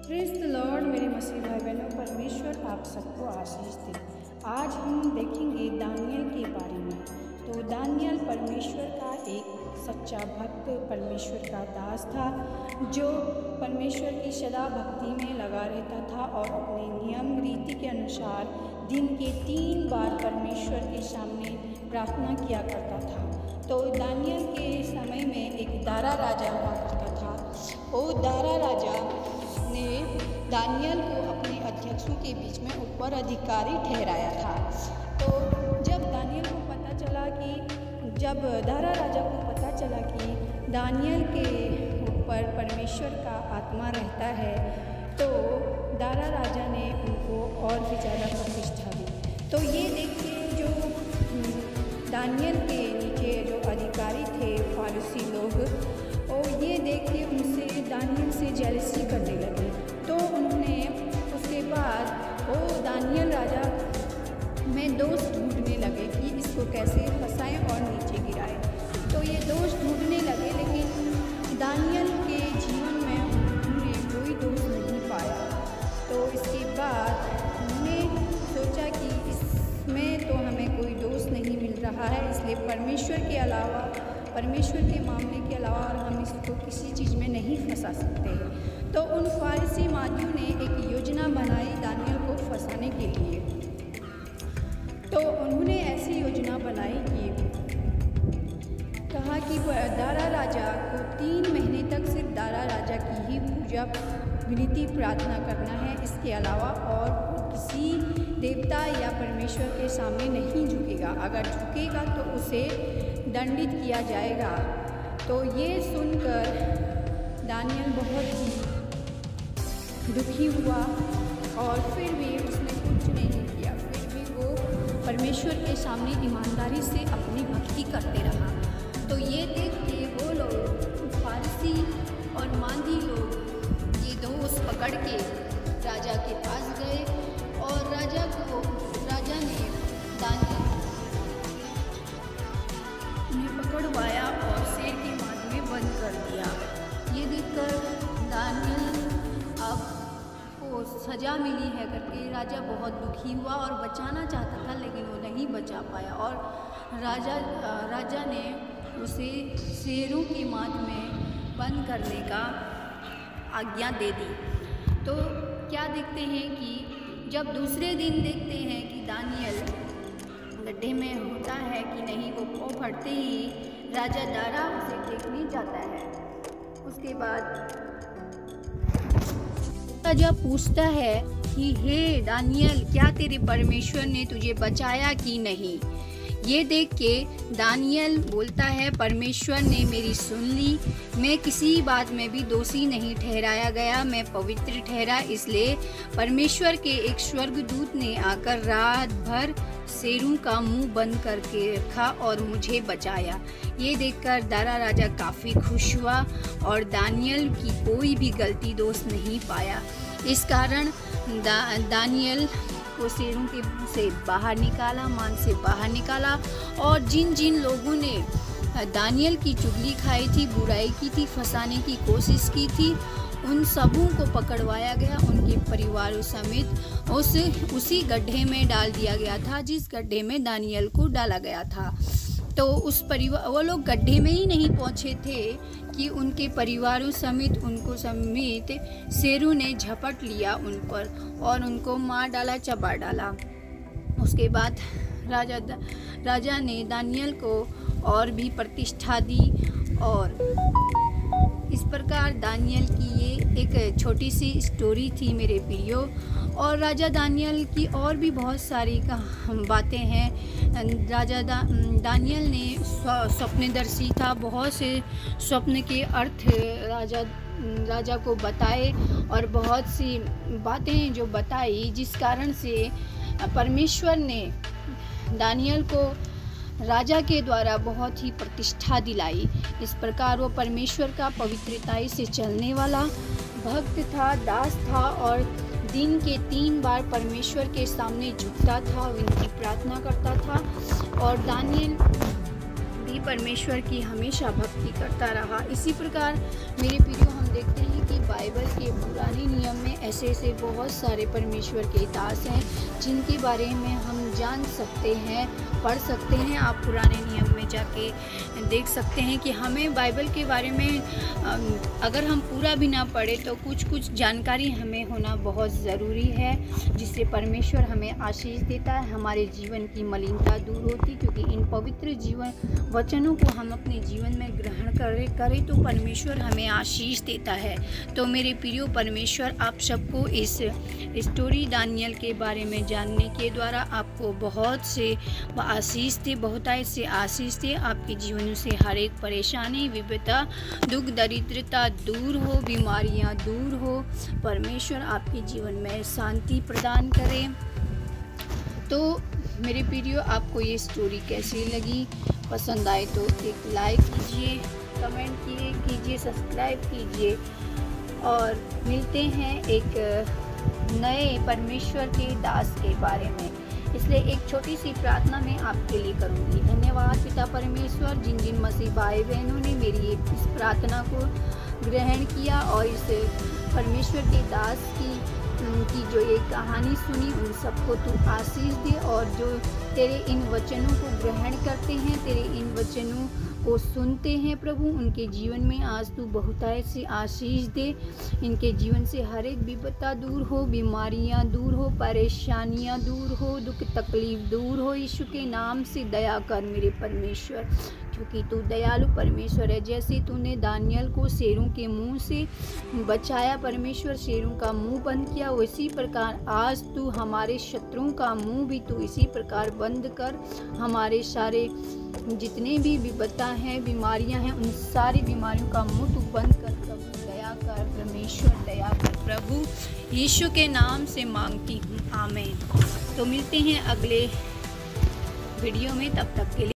Praise the Lord. मेरे मसीह भाई बहनों, परमेश्वर आप सबको आशीष दे। आज हम देखेंगे दानियल के बारे में। तो दानियल परमेश्वर का एक सच्चा भक्त, परमेश्वर का दास था, जो परमेश्वर की सदा भक्ति में लगा रहता था और अपने नियम रीति के अनुसार दिन के 3 बार परमेश्वर के सामने प्रार्थना किया करता था। तो दानियल के समय में एक दारा राजा हुआ करता था। वो दारा राजा ने दानियल को अपने अध्यक्षों के बीच में ऊपर अधिकारी ठहराया था। तो जब दानियल को पता चला कि जब दारा राजा को पता चला कि दानियल के ऊपर परमेश्वर का आत्मा रहता है, तो दारा राजा ने उनको और भी ज़्यादा प्रतिष्ठा दी। तो ये देखिए, जो दानियल के नीचे जो अधिकारी थे फारसी लोग, और ये देख के उनसे दानियल से जेलसी करने लगे। तो उन्होंने उसके बाद वो दानियल राजा में दोस्त ढूंढने लगे कि इसको कैसे फंसाएं और नीचे गिराएं। तो ये दोस्त ढूंढने लगे, लेकिन दानियल के जीवन में उन्होंने कोई दोस्त नहीं पाया। तो इसके बाद उन्होंने सोचा कि इसमें तो हमें कोई दोस्त नहीं मिल रहा है, इसलिए परमेश्वर के अलावा, परमेश्वर के मामले के अलावा और हम इसको किसी चीज़ में नहीं फंसा सकते। तो उन फारसी मादियों ने एक योजना बनाई दानियल को फंसाने के लिए। तो उन्होंने ऐसी योजना बनाई कि कहा कि दारा राजा को 3 महीने तक सिर्फ दारा राजा की ही पूजा विनती प्रार्थना करना है, इसके अलावा और किसी देवता या परमेश्वर के सामने नहीं झुकेगा। अगर झुकेगा तो उसे दंडित किया जाएगा। तो ये सुनकर दानियल बहुत ही दुखी हुआ और फिर भी उसने कुछ नहीं किया। फिर भी वो परमेश्वर के सामने ईमानदारी से अपनी भक्ति करते रहा। तो ये देख के वो लोग फारसी और मांदी लोग ये दोस्त पकड़ के राजा के पास गए और राजा ने दानियल उन्हें पकड़वाया और शेर की माद में बंद कर दिया। ये देखकर दानियल अब को सज़ा मिली है करके राजा बहुत दुखी हुआ और बचाना चाहता था, लेकिन वो नहीं बचा पाया और राजा ने उसे शेरों की माद में बंद करने का आज्ञा दे दी। तो क्या देखते हैं कि जब दूसरे दिन देखते हैं कि दानियल गड्ढे में होता है कि नहीं, वो पाँव फटते ही राजा दारा उसे देखने जाता है। उसके बाद राजा पूछता है कि हे दानियल, क्या तेरे परमेश्वर ने तुझे बचाया कि नहीं? ये देख के दानियल बोलता है, परमेश्वर ने मेरी सुन ली, मैं किसी बात में भी दोषी नहीं ठहराया गया, मैं पवित्र ठहरा, इसलिए परमेश्वर के एक स्वर्गदूत ने आकर रात भर शेरों का मुंह बंद करके रखा और मुझे बचाया। ये देखकर दारा राजा काफ़ी खुश हुआ और दानियल की कोई भी गलती दोष नहीं पाया। इस कारण दानियल को शेरों के मुंह से बाहर निकाला, मान से बाहर निकाला, और जिन जिन लोगों ने दानियल की चुगली खाई थी, बुराई की थी, फंसाने की कोशिश की थी, उन सबों को पकड़वाया गया, उनके परिवारों समेत उसी गड्ढे में डाल दिया गया था जिस गड्ढे में दानियल को डाला गया था। तो वो लोग गड्ढे में ही नहीं पहुंचे थे कि उनके परिवारों समेत उनको समेत शेरों ने झपट लिया उन पर और उनको मार डाला, चबा डाला। उसके बाद राजा ने दानियल को और भी प्रतिष्ठा दी और इस प्रकार दानियल की ये एक छोटी सी स्टोरी थी मेरे प्रियो। और राजा दानियल की और भी बहुत सारी बातें हैं। राजा दानियल ने स्वप्नदर्शी था, बहुत से स्वप्न के अर्थ राजा को बताए और बहुत सी बातें जो बताई, जिस कारण से परमेश्वर ने दानियल को राजा के द्वारा बहुत ही प्रतिष्ठा दिलाई। इस प्रकार वो परमेश्वर का पवित्रताई से चलने वाला भक्त था, दास था और दिन के 3 बार परमेश्वर के सामने झुकता था, विनती प्रार्थना करता था और दानियल भी परमेश्वर की हमेशा भक्ति करता रहा। इसी प्रकार मेरे प्रियो, हम देखते हैं कि बाइबल के पुराने नियम में ऐसे ऐसे बहुत सारे परमेश्वर के दास हैं जिनके बारे में हम जान सकते हैं, पढ़ सकते हैं। आप पुराने नियम में जाके देख सकते हैं कि हमें बाइबल के बारे में अगर हम पूरा भी ना पढ़े तो कुछ जानकारी हमें होना बहुत ज़रूरी है, जिससे परमेश्वर हमें आशीष देता है, हमारे जीवन की मलिनता दूर होती। क्योंकि इन पवित्र जीवन वचनों को हम अपने जीवन में ग्रहण करें तो परमेश्वर हमें आशीष देता है। तो मेरे प्रियो, परमेश्वर आप सबको इस स्टोरी दानियल के बारे में जानने के द्वारा आपको बहुत से आशीष दे, बहुतायत से आशीष दे। आपके जीवन से हर एक परेशानी, विपदा, दुख, दरिद्रता दूर हो, बीमारियां दूर हो। परमेश्वर आपके जीवन में शांति प्रदान करे। तो मेरे प्रियो, आपको ये स्टोरी कैसी लगी? पसंद आए तो एक लाइक कीजिए, कमेंट कीजिए, सब्सक्राइब कीजिए और मिलते हैं एक नए परमेश्वर के दास के बारे में। इसलिए एक छोटी सी प्रार्थना मैं आपके लिए करूंगी। धन्यवाद पिता परमेश्वर, जिन जिन मसीह भाई बहनों ने मेरी इस प्रार्थना को ग्रहण किया और इस परमेश्वर के दास की जो ये कहानी सुनी, उन सबको तू आशीष दे। और जो तेरे इन वचनों को ग्रहण करते हैं, तेरे इन वचनों को सुनते हैं प्रभु, उनके जीवन में आज तू बहुतायत से आशीष दे। इनके जीवन से हर एक विपदा दूर हो, बीमारियां दूर हो, परेशानियां दूर हो, दुख तकलीफ दूर हो। यीशु के नाम से दया कर मेरे परमेश्वर, क्योंकि तू दयालु परमेश्वर है। जैसे तूने दानियल को शेरों के मुंह से बचाया परमेश्वर, शेरों का मुंह बंद किया, उसी प्रकार आज तू हमारे शत्रुओं का मुंह भी तू इसी प्रकार बंद कर। हमारे सारे जितने भी विपदा हैं, बीमारियां हैं, उन सारी बीमारियों का मुंह तू बंद कर प्रभु। दया कर परमेश्वर, दया कर प्रभु, यीशु के नाम से मांगती हूँ, आमीन। तो मिलते हैं अगले वीडियो में, तब तक के लिए